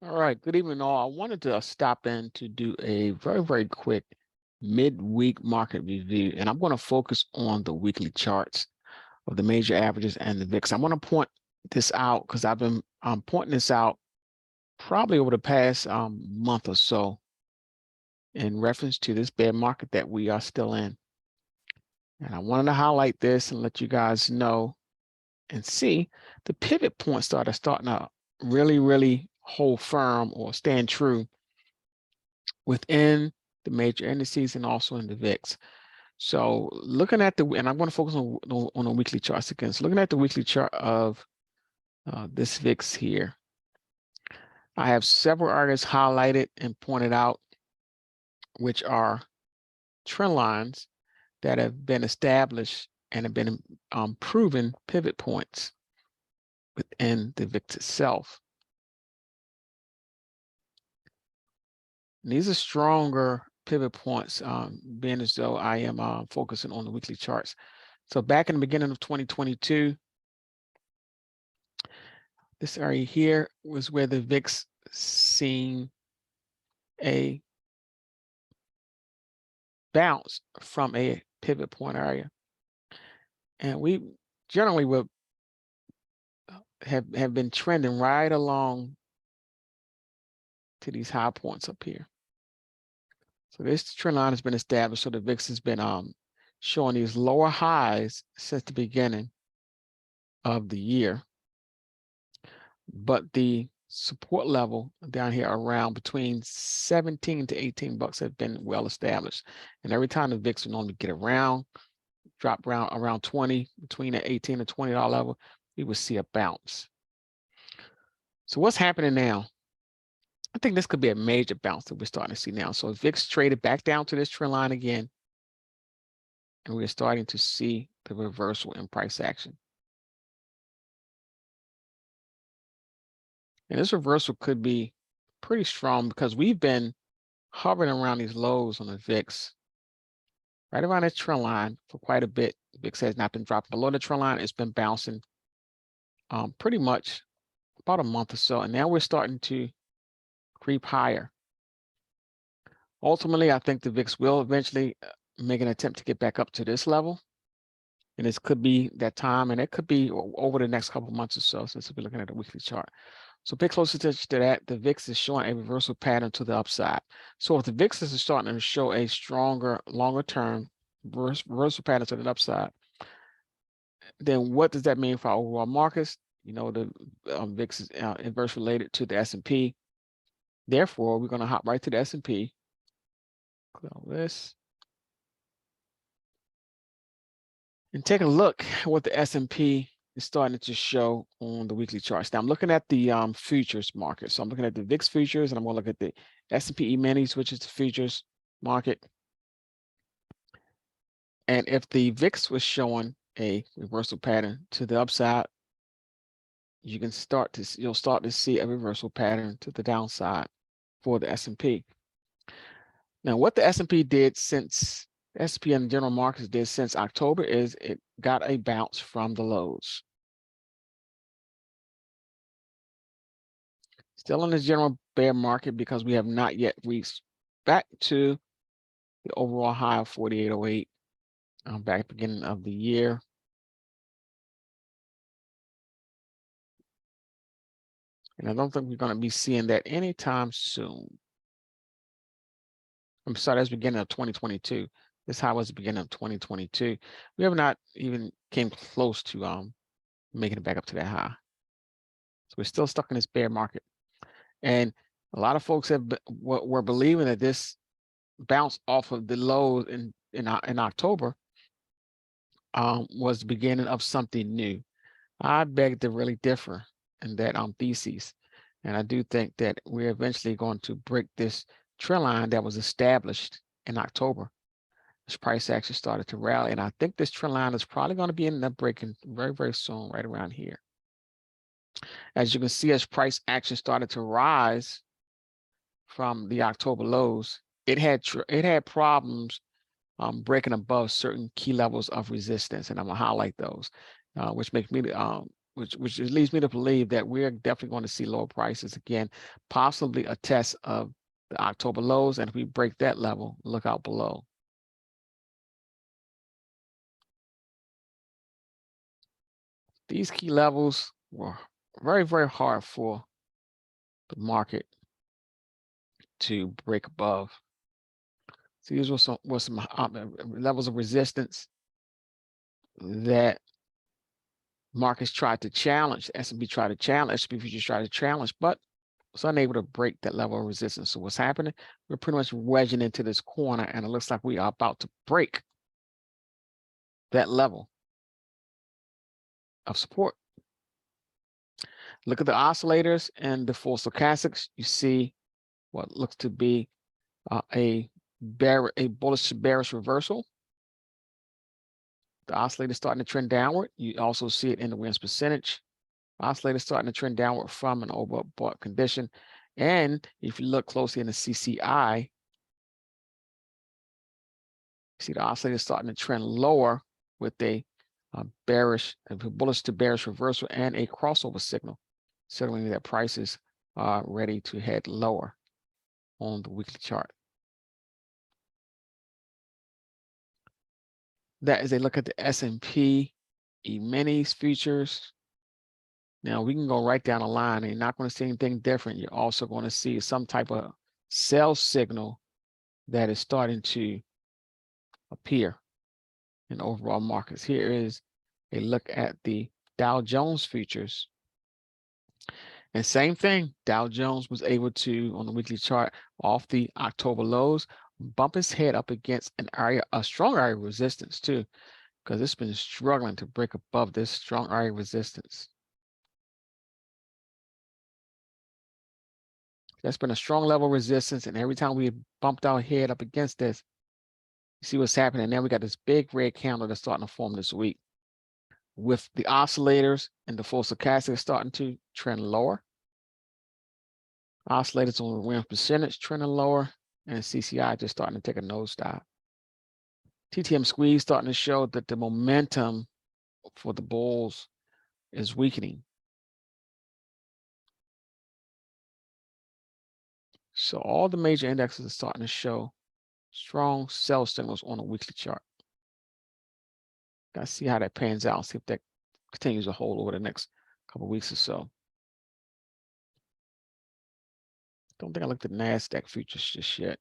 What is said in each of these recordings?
All right, good evening all. I wanted to stop in to do a very quick midweek market review, and I'm going to focus on the weekly charts of the major averages and the VIX. I want to point this out because I've been pointing this out probably over the past month or so in reference to this bear market that we are still in. And I wanted to highlight this and let you guys know and see the pivot points starting to really hold firm or stand true within the major indices and also in the VIX. So looking at and I'm going to focus on the weekly charts again. So looking at the weekly chart of this VIX here, I have several areas highlighted and pointed out, which are trend lines that have been established and have been proven pivot points within the VIX itself. And these are stronger pivot points, being as though I am focusing on the weekly charts. So back in the beginning of 2022, this area here was where the VIX seen a bounce from a pivot point area. And we generally will have been trending right along to these high points up here. So this trend line has been established. So the VIX has been showing these lower highs since the beginning of the year. But the support level down here around between 17 to 18 bucks have been well established. And every time the VIX will normally get around, drop around 20, between the 18 and $20 level, we will see a bounce. So what's happening now? I think this could be a major bounce that we're starting to see now. So VIX traded back down to this trend line again, and we're starting to see the reversal in price action. And this reversal could be pretty strong because we've been hovering around these lows on the VIX, right around this trend line for quite a bit. The VIX has not been dropping below the trend line. It's been bouncing pretty much about a month or so. And now we're starting to creep higher. Ultimately, I think the VIX will eventually make an attempt to get back up to this level. And this could be that time, and it could be over the next couple of months or so, since we're looking at a weekly chart. So pay close attention to that. The VIX is showing a reversal pattern to the upside. So if the VIX is starting to show a stronger, longer term reversal pattern to the upside, then what does that mean for our overall markets? You know, the VIX is inversely related to the S&P. Therefore, we're going to hop right to the S&P. Click on this. And take a look at what the S&P is starting to show on the weekly charts. Now I'm looking at the futures market. So I'm looking at the VIX futures, and I'm going to look at the S&P E-minis, which is the futures market. And if the VIX was showing a reversal pattern to the upside, you'll start to see a reversal pattern to the downside for the S&P. Now, what the S&P did since S&P and general markets did since October is it got a bounce from the lows. Still in the general bear market because we have not yet reached back to the overall high of 4808 back at the beginning of the year. And I don't think we're going to be seeing that anytime soon. I'm sorry, that's the beginning of 2022. This high was the beginning of 2022. We have not even came close to making it back up to that high. So we're still stuck in this bear market. And a lot of folks were believing that this bounce off of the lows in October was the beginning of something new. I beg to really differ in that thesis. And I do think that we're eventually going to break this trend line that was established in October. This price action started to rally. And I think this trend line is probably going to be ending up breaking very soon, right around here. As you can see, as price action started to rise from the October lows, it had problems breaking above certain key levels of resistance, and I'm gonna highlight those, which makes me which leads me to believe that we're definitely going to see lower prices again, possibly a test of the October lows. And if we break that level, look out below. These key levels were very, very hard for the market to break above. So these were some levels of resistance that markets tried to challenge. S&P tried to challenge, S&P futures tried to challenge, but was unable to break that level of resistance. So what's happening? We're pretty much wedging into this corner, and it looks like we are about to break that level of support. Look at the oscillators and the full stochastics. You see what looks to be a bullish to bearish reversal. The oscillator starting to trend downward. You also see it in the wins percentage. Oscillator starting to trend downward from an overbought condition. And if you look closely in the CCI, you see the oscillator starting to trend lower with a bullish to bearish reversal and a crossover signal, signaling that prices are ready to head lower on the weekly chart. That is a look at the S&P E-minis futures. Now we can go right down the line, and you're not going to see anything different. You're also going to see some type of sell signal that is starting to appear in overall markets. Here is a look at the Dow Jones futures. And same thing, Dow Jones was able to, on the weekly chart, off the October lows, bump its head up against a strong area of resistance too, because it's been struggling to break above this strong area of resistance. That's been a strong level of resistance, and every time we bumped our head up against this, you see what's happening. Now we got this big red candle that's starting to form this week, with the oscillators and the full stochastic starting to trend lower. Oscillators on the win percentage trending lower, and CCI just starting to take a nosedive. TTM squeeze starting to show that the momentum for the bulls is weakening. So all the major indexes are starting to show strong sell signals on a weekly chart. Gotta see how that pans out, see if that continues to hold over the next couple of weeks or so. Don't think I looked at NASDAQ futures just yet.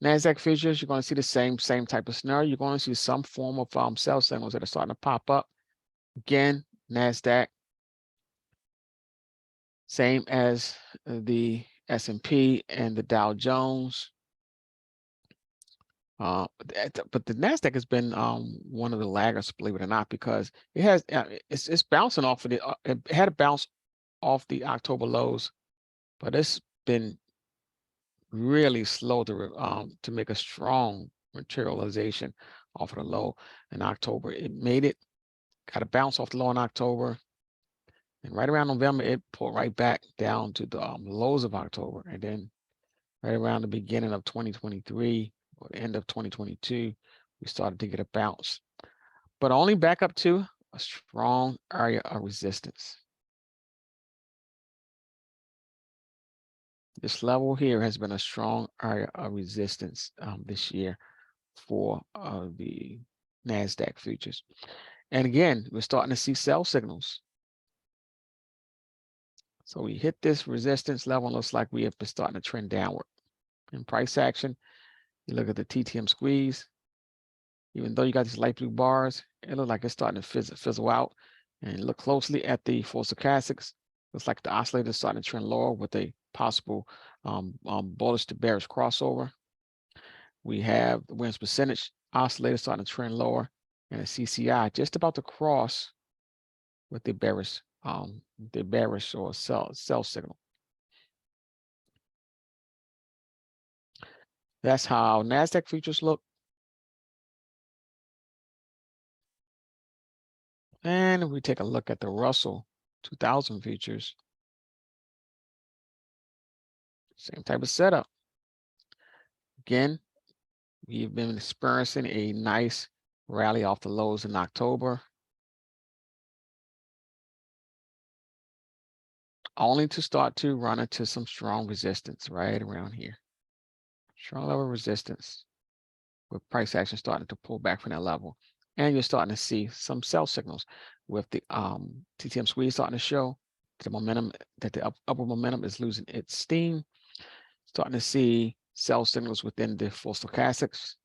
NASDAQ futures, you're going to see the same type of scenario. You're going to see some form of sell signals that are starting to pop up. Again, NASDAQ, same as the S&P and the Dow Jones. But the NASDAQ has been one of the laggards, believe it or not, because it has it's bouncing off of it had a bounce off the October lows, but it's been really slow to make a strong materialization off of the low in October. It made it, got a bounce off the low in October, and right around November it pulled right back down to the lows of October, and then right around the beginning of 2023 or the end of 2022, we started to get a bounce, but only back up to a strong area of resistance. This level here has been a strong area of resistance this year for the NASDAQ futures. And again, we're starting to see sell signals. So we hit this resistance level, and looks like we have been starting to trend downward. In price action, you look at the TTM squeeze. Even though you got these light blue bars, it looks like it's starting to fizzle out. And look closely at the full stochastics. Looks like the oscillator is starting to trend lower with a possible bullish to bearish crossover. We have the wins percentage oscillator starting to trend lower, and a CCI just about to cross with the bearish or sell signal. That's how NASDAQ futures look. And we take a look at the Russell 2000 futures. Same type of setup. Again, we've been experiencing a nice rally off the lows in October. only to start to run into some strong resistance right around here. Strong level resistance with price action starting to pull back from that level. And you're starting to see some sell signals with the TTM squeeze starting to show the momentum, that the upward momentum is losing its steam. Starting to see sell signals within the full stochastics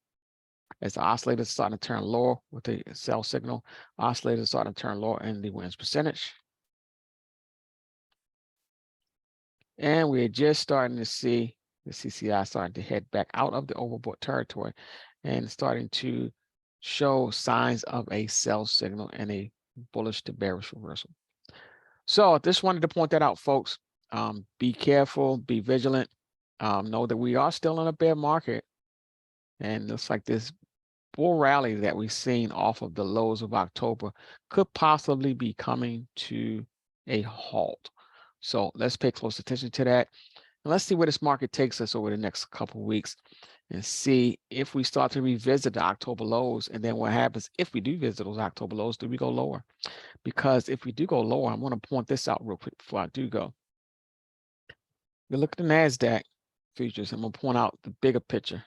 as the oscillator is starting to turn lower with the sell signal. Oscillator is starting to turn lower in the wins percentage. And we're just starting to see the CCI starting to head back out of the overbought territory and starting to show signs of a sell signal and a bullish to bearish reversal. So I just wanted to point that out, folks. Be careful, be vigilant. Know that we are still in a bear market, and it looks like this bull rally that we've seen off of the lows of October could possibly be coming to a halt. So let's pay close attention to that. And let's see where this market takes us over the next couple of weeks and see if we start to revisit the October lows. And then what happens if we do visit those October lows? Do we go lower? Because if we do go lower, I'm going to point this out real quick before I do go. You look at the NASDAQ futures. I'm going to point out the bigger picture.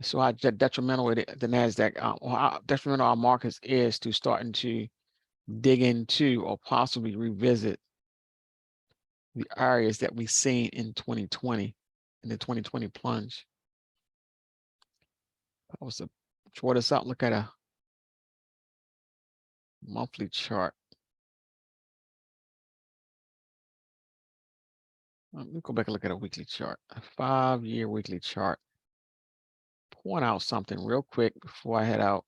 So how detrimental the NASDAQ, or how detrimental our markets is to starting to dig into or possibly revisit the areas that we've seen in 2020, in the 2020 plunge. I was to draw this out, look at a monthly chart. Let me go back and look at a weekly chart, a 5-year weekly chart. Point out something real quick before I head out.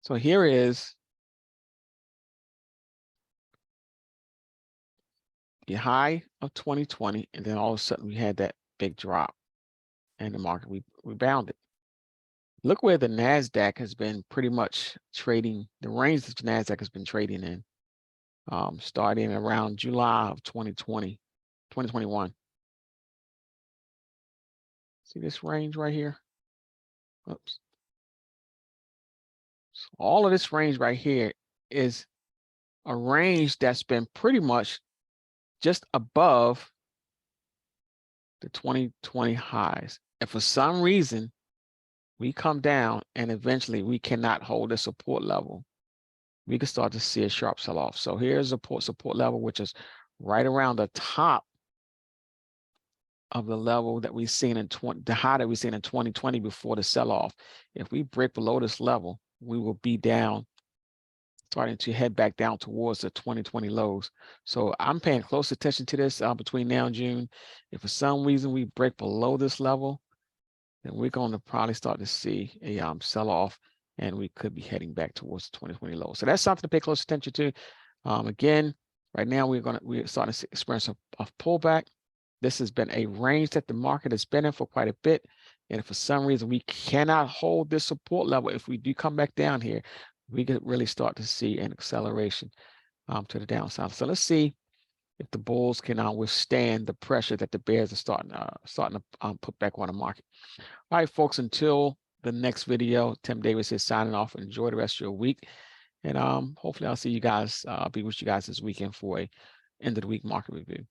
So here is the high of 2020, and then all of a sudden we had that big drop and the market rebounded. Look where the NASDAQ has been pretty much trading, the range that the NASDAQ has been trading in, starting around July of 2021. See this range right here? Oops. So all of this range right here is a range that's been pretty much just above the 2020 highs. And for some reason, we come down and eventually we cannot hold a support level, we can start to see a sharp sell-off. So here's a support level, which is right around the top of the level that we've seen in the high that we've seen in 2020 before the sell-off. If we break below this level, we will be down, starting to head back down towards the 2020 lows. So I'm paying close attention to this between now and June. If for some reason we break below this level, then we're going to probably start to see a sell-off, and we could be heading back towards the 2020 low. So that's something to pay close attention to. Again, right now we're starting to experience a pullback. This has been a range that the market has been in for quite a bit. And if for some reason we cannot hold this support level, if we do come back down here, we could really start to see an acceleration to the downside. So let's see if the bulls can withstand the pressure that the bears are starting to put back on the market. All right, folks, until the next video, Tim Davis is signing off. Enjoy the rest of your week. And hopefully I'll see you guys, be with you guys this weekend for a end of the week market review.